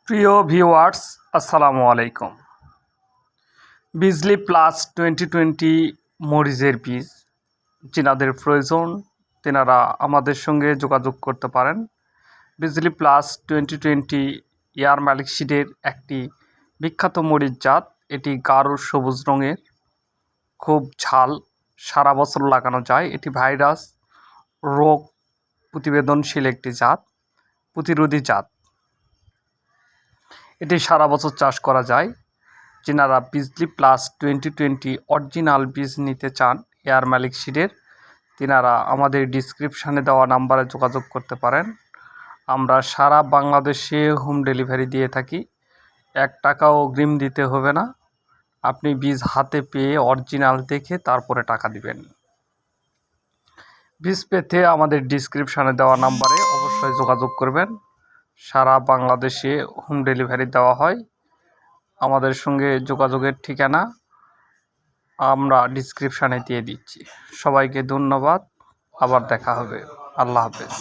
প্রিয় ভিউয়ার্স, আসসালামু আলাইকুম। বিজলি প্লাস 2020 মরিচের বীজ যিনাদের প্রয়োজন তেনারা আমাদের সঙ্গে যোগাযোগ করতে পারেন। বিজলি প্লাস 2020 এয়ার মালিক সিডের একটি বিখ্যাত মরিচ জাত। এটি গাঢ় সবুজ রঙের, খুব ঝাল, সারা বছর লাগানো যায়। এটি ভাইরাস রোগ প্রতিবেদনশীল একটি জাত, প্রতিরোধী জাত। এটি সারা বছর চাষ করা যায়। যিনারা বিজলি প্লাস 2020 অরিজিনাল বীজ নিতে চান এয়ার মালিক সিডের, তিনারা আমাদের ডিসক্রিপশানে দেওয়া নাম্বারে যোগাযোগ করতে পারেন। আমরা সারা বাংলাদেশে হোম ডেলিভারি দিয়ে থাকি। 1 টাকাও অগ্রিম দিতে হবে না। আপনি বীজ হাতে পেয়ে অরিজিনাল দেখে তারপরে টাকা দিবেন। বীজ পেতে আমাদের ডিসক্রিপশানে দেওয়া নাম্বারে অবশ্যই যোগাযোগ করবেন। সারা বাংলাদেশে হোম ডেলিভারি দেওয়া হয়। আমাদের সঙ্গে যোগাযোগের ঠিকানা আমরা ডিসক্রিপশানে দিয়ে দিচ্ছি। সবাইকে ধন্যবাদ। আবার দেখা হবে। আল্লাহ হাফেজ।